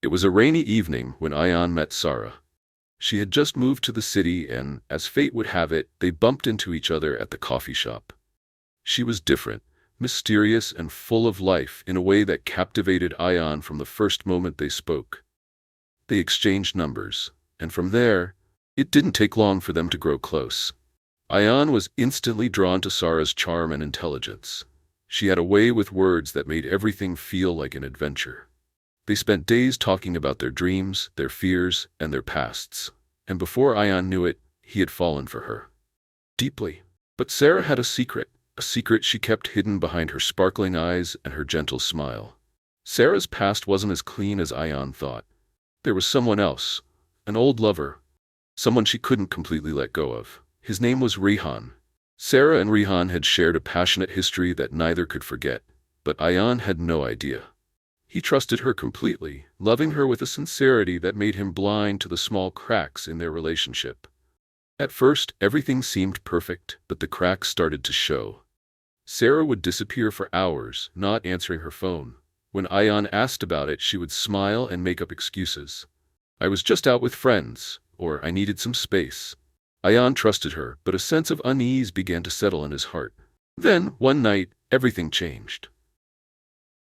It was a rainy evening when Ayaan met Sara. She had just moved to the city and, as fate would have it, they bumped into each other at the coffee shop. She was different, mysterious and full of life in a way that captivated Ayaan from the first moment they spoke. They exchanged numbers, and from there, it didn't take long for them to grow close. Ayaan was instantly drawn to Sara's charm and intelligence. She had a way with words that made everything feel like an adventure. They spent days talking about their dreams, their fears, and their pasts. And before Ayaan knew it, he had fallen for her. Deeply. But Sara had a secret she kept hidden behind her sparkling eyes and her gentle smile. Sara's past wasn't as clean as Ayaan thought. There was someone else, an old lover, someone she couldn't completely let go of. His name was Rihan. Sara and Rihan had shared a passionate history that neither could forget, but Ayaan had no idea. He trusted her completely, loving her with a sincerity that made him blind to the small cracks in their relationship. At first, everything seemed perfect, but the cracks started to show. Sara would disappear for hours, not answering her phone. When Ayaan asked about it, she would smile and make up excuses. "I was just out with friends," or "I needed some space." Ayaan trusted her, but a sense of unease began to settle in his heart. Then, one night, everything changed.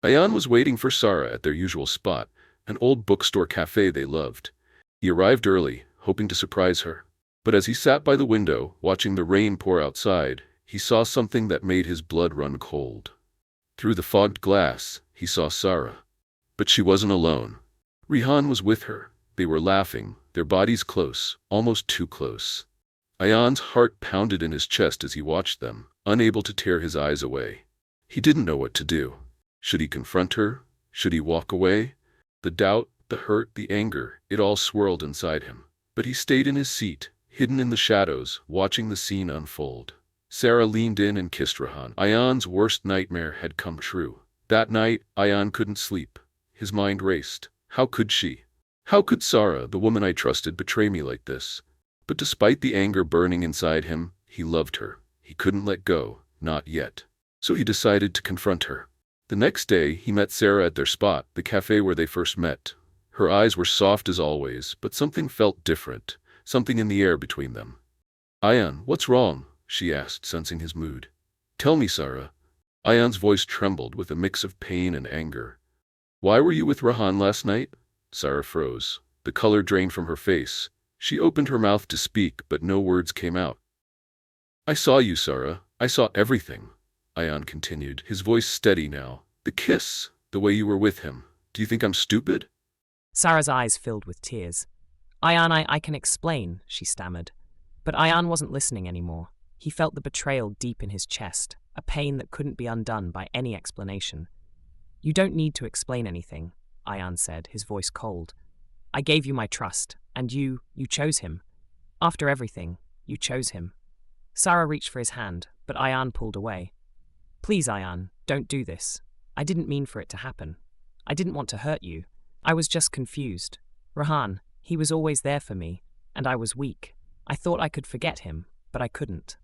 Ayaan was waiting for Sara at their usual spot, an old bookstore cafe they loved. He arrived early, hoping to surprise her. But as he sat by the window, watching the rain pour outside, he saw something that made his blood run cold. Through the fogged glass, he saw Sara. But she wasn't alone. Rihan was with her. They were laughing, their bodies close, almost too close. Ayaan's heart pounded in his chest as he watched them, unable to tear his eyes away. He didn't know what to do. Should he confront her? Should he walk away? The doubt, the hurt, the anger, it all swirled inside him. But he stayed in his seat, hidden in the shadows, watching the scene unfold. Sara leaned in and kissed Rihan. Ayaan's worst nightmare had come true. That night, Ayaan couldn't sleep. His mind raced. How could she? How could Sara, the woman I trusted, betray me like this? But despite the anger burning inside him, he loved her. He couldn't let go, not yet. So he decided to confront her. The next day, he met Sara at their spot, the cafe where they first met. Her eyes were soft as always, but something felt different, something in the air between them. "Ayaan, what's wrong?" she asked, sensing his mood. "Tell me, Sara." Ayaan's voice trembled with a mix of pain and anger. "Why were you with Rihan last night?" Sara froze. The color drained from her face. She opened her mouth to speak, but no words came out. "I saw you, Sara. I saw everything," Ayaan continued, his voice steady now. "The kiss, the way you were with him. Do you think I'm stupid?" Sara's eyes filled with tears. "Ayaan, I can explain," she stammered. But Ayaan wasn't listening anymore. He felt the betrayal deep in his chest, a pain that couldn't be undone by any explanation. "You don't need to explain anything," Ayaan said, his voice cold. "I gave you my trust, and you chose him. After everything, you chose him." Sara reached for his hand, but Ayaan pulled away. "Please, Ayaan, don't do this. I didn't mean for it to happen. I didn't want to hurt you. I was just confused. Rihan, he was always there for me, and I was weak. I thought I could forget him, but I couldn't."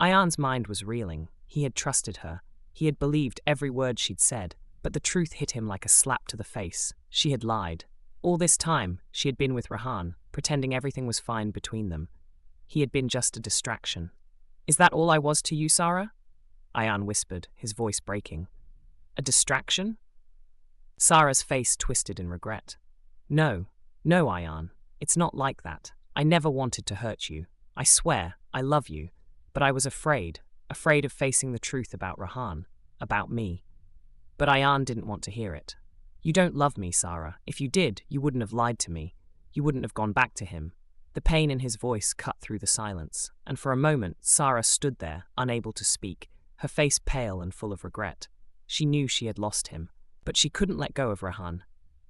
Ayaan's mind was reeling. He had trusted her. He had believed every word she'd said, but the truth hit him like a slap to the face. She had lied. All this time, she had been with Rihan, pretending everything was fine between them. He had been just a distraction. "Is that all I was to you, Sara?" Ayaan whispered, his voice breaking. "A distraction?" Sara's face twisted in regret. No, Ayaan. It's not like that. I never wanted to hurt you. I swear, I love you. But I was afraid of facing the truth about Rihan, about me. But Ayaan didn't want to hear it. "You don't love me, Sara. If you did, you wouldn't have lied to me. You wouldn't have gone back to him." The pain in his voice cut through the silence, and for a moment Sara stood there, unable to speak, her face pale and full of regret. She knew she had lost him, but she couldn't let go of Rihan.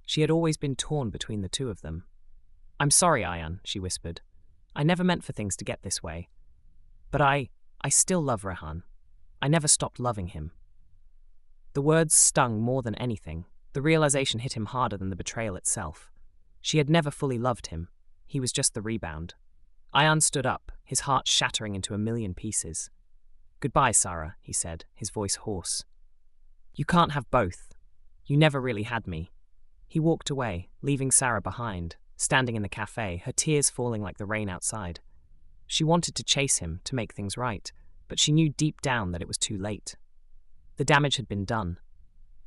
She had always been torn between the two of them. "I'm sorry, Ayaan," she whispered. "I never meant for things to get this way. But I still love Rihan. I never stopped loving him." The words stung more than anything. The realization hit him harder than the betrayal itself. She had never fully loved him. He was just the rebound. Ayaan stood up, his heart shattering into a million pieces. "Goodbye, Sara," he said, his voice hoarse. "You can't have both. You never really had me. He walked away, leaving Sara behind, standing in the cafe, her tears falling like the rain outside. She wanted to chase him, to make things right, but she knew deep down that it was too late. The damage had been done.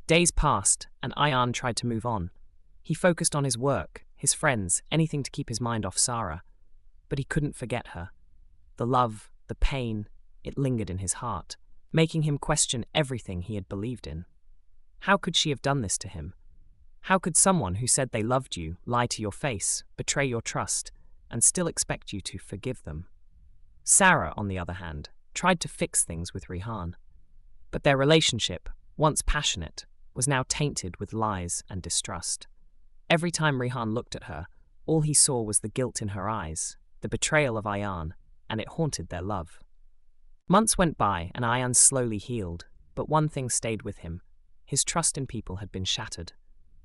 Days passed, and Ayaan tried to move on. He focused on his work, his friends, anything to keep his mind off Sara. But he couldn't forget her. The love, the pain, it lingered in his heart, making him question everything he had believed in. How could she have done this to him? How could someone who said they loved you lie to your face, betray your trust, and still expect you to forgive them? Sara, on the other hand, tried to fix things with Rihan. But their relationship, once passionate, was now tainted with lies and distrust. Every time Rihan looked at her, all he saw was the guilt in her eyes, the betrayal of Ayaan, and it haunted their love. Months went by and Ayaan slowly healed, but one thing stayed with him. His trust in people had been shattered.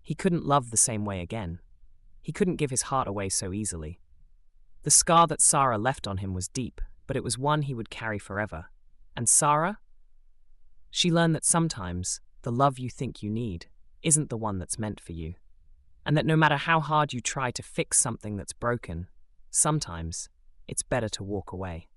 He couldn't love the same way again. He couldn't give his heart away so easily. The scar that Sara left on him was deep, but it was one he would carry forever. And Sara? She learned that sometimes the love you think you need isn't the one that's meant for you. And that no matter how hard you try to fix something that's broken, sometimes it's better to walk away.